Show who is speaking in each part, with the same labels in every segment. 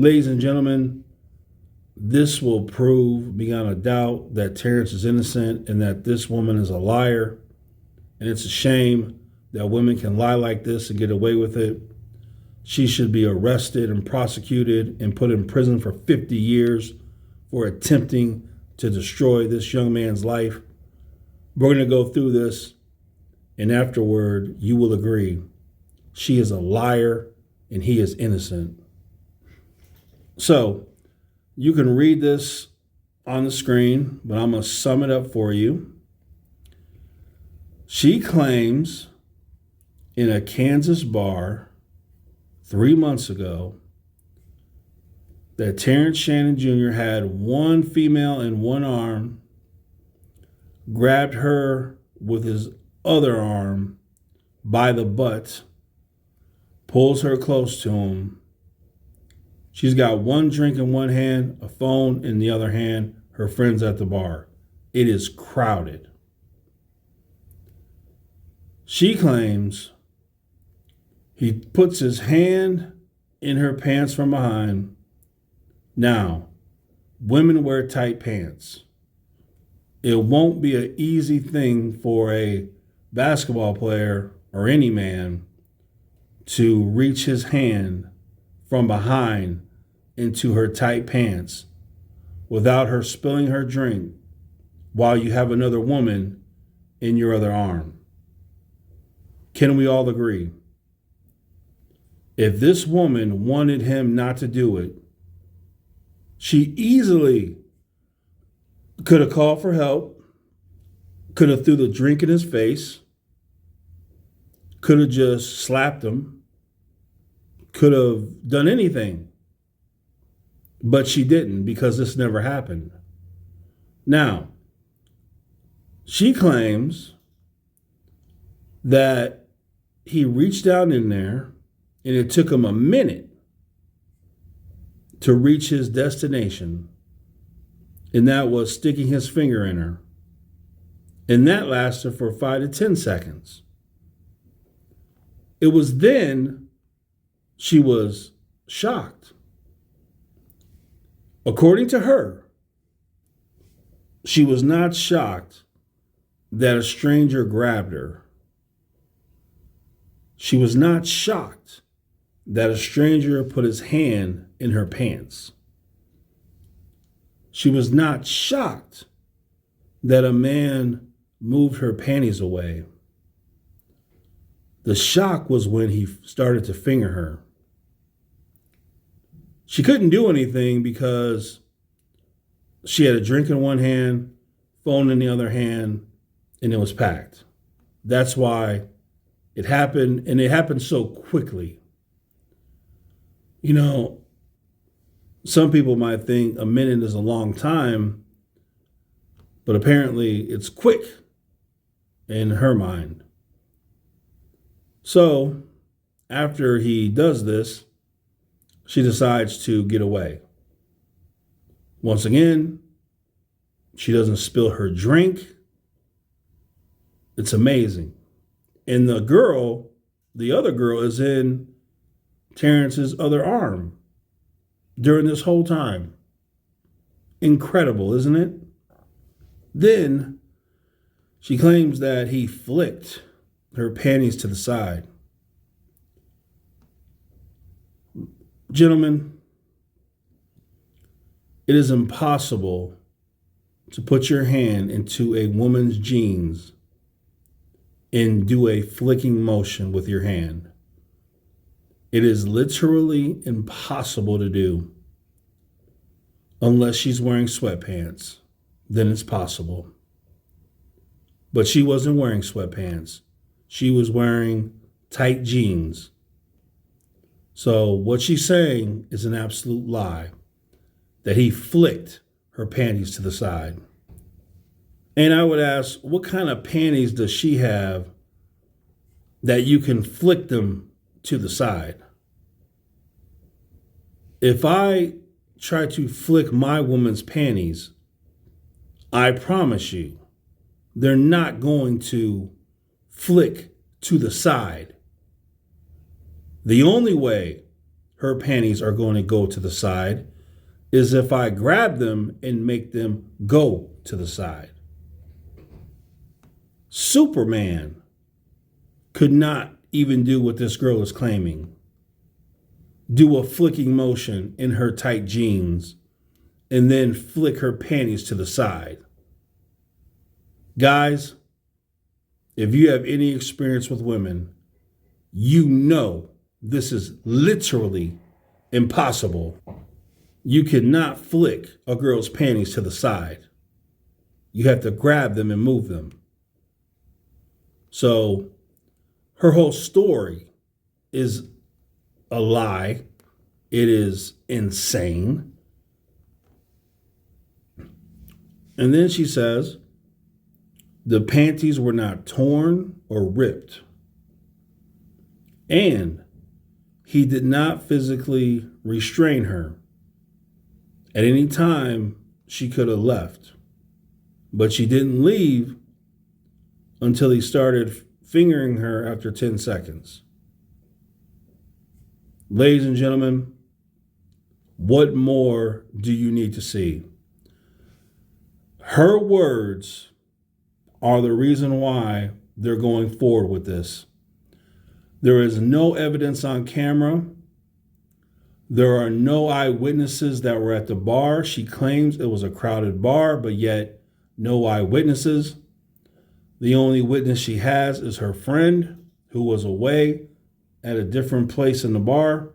Speaker 1: Ladies and gentlemen, this will prove beyond a doubt that Terrence is innocent and that this woman is a liar. And it's a shame that women can lie like this and get away with it. She should be arrested and prosecuted and put in prison for 50 years for attempting to destroy this young man's life. We're going to go through this, and afterward, you will agree. She is a liar and he is innocent. So you can read this on the screen, but I'm going to sum it up for you. She claims in a Kansas bar 3 months ago that Terrence Shannon Jr. had one female in one arm, grabbed her with his other arm by the butt, pulls her close to him. She's got one drink in one hand, a phone in the other hand, her friends at the bar. It is crowded. She claims he puts his hand in her pants from behind. Now, women wear tight pants. It won't be an easy thing for a basketball player or any man to reach his hand from behind into her tight pants without her spilling her drink while you have another woman in your other arm. Can we all agree? If this woman wanted him not to do it, she easily could have called for help, could have threw the drink in his face, could have just slapped him, could have done anything. But she didn't, because this never happened. Now, she claims that he reached down in there and it took him a minute to reach his destination, and that was sticking his finger in her. And that lasted for 5 to 10 seconds. It was then she was shocked. According to her, she was not shocked that a stranger grabbed her. She was not shocked that a stranger put his hand in her pants. She was not shocked that a man moved her panties away. The shock was when he started to finger her. She couldn't do anything because she had a drink in one hand, phone in the other hand, and it was packed. That's why it happened, and it happened so quickly. You know, some people might think a minute is a long time, but apparently it's quick in her mind. So after he does this, she decides to get away. Once again, she doesn't spill her drink. It's amazing. And the other girl is in Terrence's other arm during this whole time. Incredible, isn't it? Then she claims that he flicked her panties to the side. Gentlemen, it is impossible to put your hand into a woman's jeans and do a flicking motion with your hand. It is literally impossible to do unless she's wearing sweatpants. Then it's possible. But she wasn't wearing sweatpants. She was wearing tight jeans. So what she's saying is an absolute lie, that he flicked her panties to the side. And I would ask, what kind of panties does she have that you can flick them to the side? If I try to flick my woman's panties, I promise you, they're not going to flick to the side. The only way her panties are going to go to the side is if I grab them and make them go to the side. Superman could not even do what this girl is claiming. Do a flicking motion in her tight jeans and then flick her panties to the side. Guys, if you have any experience with women, you know this is literally impossible. You cannot flick a girl's panties to the side. You have to grab them and move them. So her whole story is a lie. It is insane. And then she says the panties were not torn or ripped. And he did not physically restrain her. At any time, she could have left. But she didn't leave until he started fingering her after 10 seconds. Ladies and gentlemen, what more do you need to see? Her words are the reason why they're going forward with this. There is no evidence on camera. There are no eyewitnesses that were at the bar. She claims it was a crowded bar, but yet no eyewitnesses. The only witness she has is her friend who was away at a different place in the bar.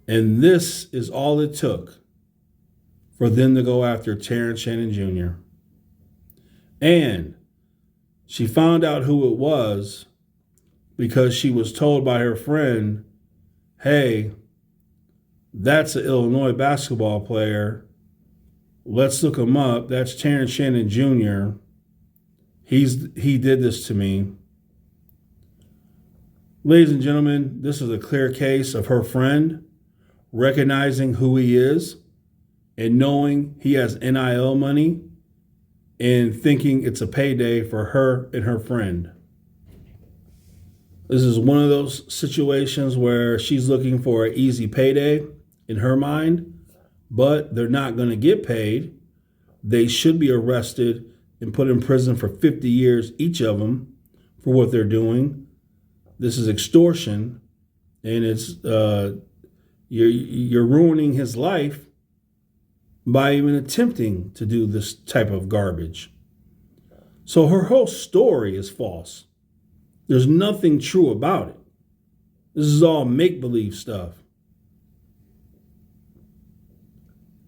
Speaker 1: And this is all it took for them to go after Terrence Shannon Jr. And she found out who it was because she was told by her friend, hey, that's an Illinois basketball player. Let's look him up. That's Terrence Shannon Jr. He did this to me. Ladies and gentlemen, this is a clear case of her friend recognizing who he is and knowing he has NIL money and thinking it's a payday for her and her friend. This is one of those situations where she's looking for an easy payday in her mind, but they're not going to get paid. They should be arrested and put in prison for 50 years, each of them, for what they're doing. This is extortion, and it's you're ruining his life by even attempting to do this type of garbage. So her whole story is false. There's nothing true about it. This is all make-believe stuff.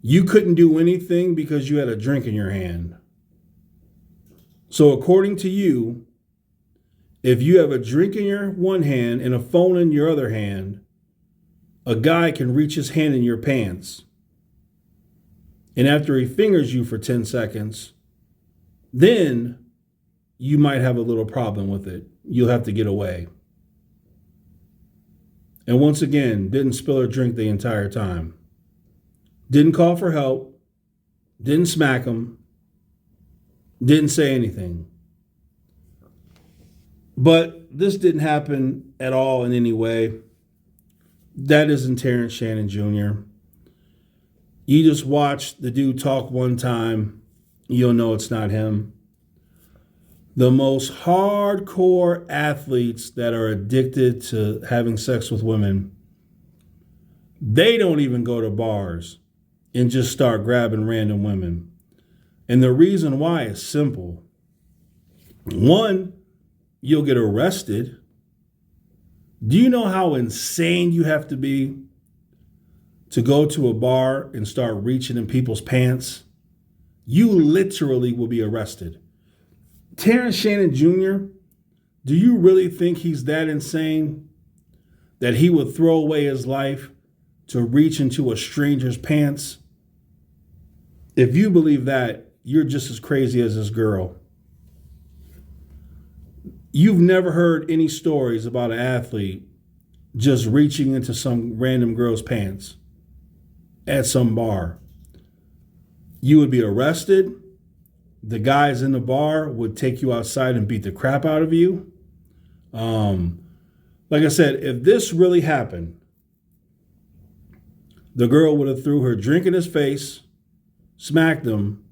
Speaker 1: You couldn't do anything because you had a drink in your hand. So according to you, if you have a drink in your one hand and a phone in your other hand, a guy can reach his hand in your pants. And after he fingers you for 10 seconds, then you might have a little problem with it. You'll have to get away. And once again, didn't spill her drink the entire time. Didn't call for help. Didn't smack him. Didn't say anything. But this didn't happen at all in any way. That isn't Terrence Shannon Jr. You just watch the dude talk one time, you'll know it's not him. The most hardcore athletes that are addicted to having sex with women, they don't even go to bars and just start grabbing random women. And the reason why is simple. One, you'll get arrested. Do you know how insane you have to be to go to a bar and start reaching in people's pants? You literally will be arrested. Terrence Shannon Jr., do you really think he's that insane that he would throw away his life to reach into a stranger's pants? If you believe that, you're just as crazy as this girl. You've never heard any stories about an athlete just reaching into some random girl's pants at some bar. You would be arrested. The guys in the bar would take you outside and beat the crap out of you. Like I said, if this really happened, the girl would have threw her drink in his face, smacked him,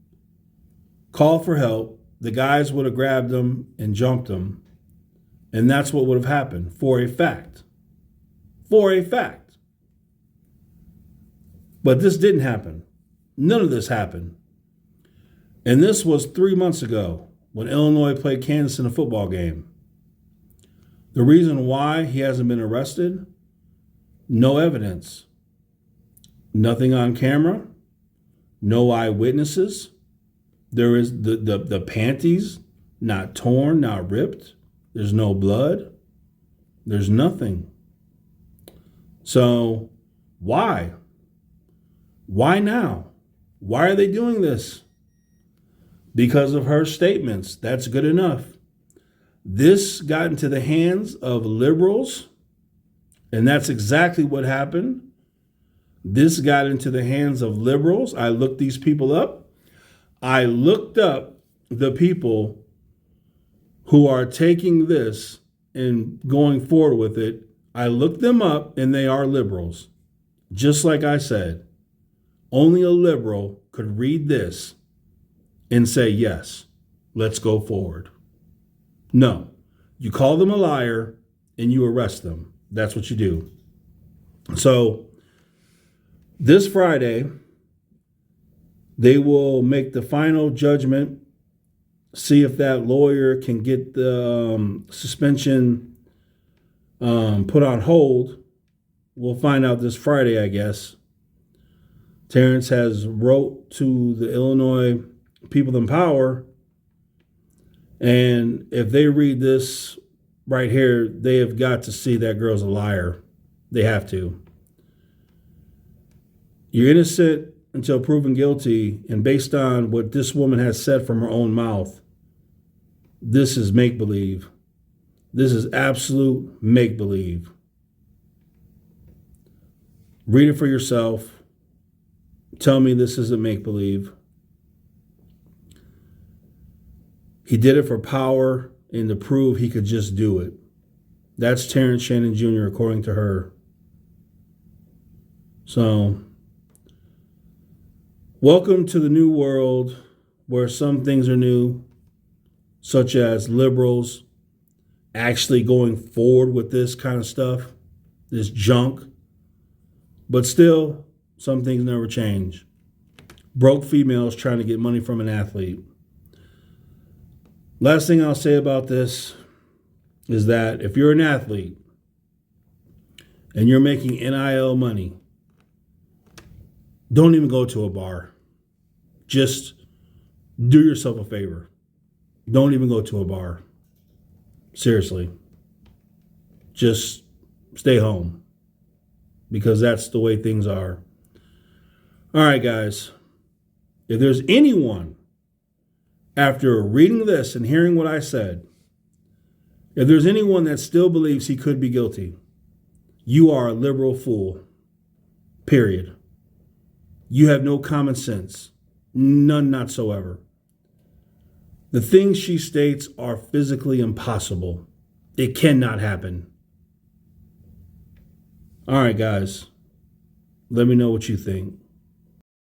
Speaker 1: called for help. The guys would have grabbed him and jumped him. And that's what would have happened for a fact. For a fact. But this didn't happen. None of this happened. And this was 3 months ago when Illinois played Kansas in a football game. The reason why he hasn't been arrested? No evidence. Nothing on camera. No eyewitnesses. There is the panties not torn, not ripped. There's no blood. There's nothing. So why? Why now? Why are they doing this? Because of her statements. That's good enough. This got into the hands of liberals, and that's exactly what happened. This got into the hands of liberals. I looked these people up. I looked up the people who are taking this and going forward with it. I looked them up, and they are liberals. Just like I said, only a liberal could read this and say, yes, let's go forward. No, you call them a liar and you arrest them. That's what you do. So this Friday, they will make the final judgment, see if that lawyer can get the suspension put on hold. We'll find out this Friday, I guess. Terrence has wrote to the Illinois people in power, and if they read this right here, they have got to see that girl's a liar. They have to. You're innocent until proven guilty, and based on what this woman has said from her own mouth, this is make-believe. This is absolute make-believe. Read it for yourself. Tell me this isn't make-believe. He did it for power and to prove he could just do it. That's Terrence Shannon Jr., according to her. So, welcome to the new world where some things are new, such as liberals actually going forward with this kind of stuff, this junk. But still, some things never change. Broke females trying to get money from an athlete. Last thing I'll say about this is that if you're an athlete and you're making NIL money, don't even go to a bar. Just do yourself a favor. Don't even go to a bar. Seriously. Just stay home, because that's the way things are. All right, guys. If there's anyone, after reading this and hearing what I said, if there's anyone that still believes he could be guilty, you are a liberal fool. Period. You have no common sense. None whatsoever. The things she states are physically impossible. It cannot happen. All right, guys. Let me know what you think.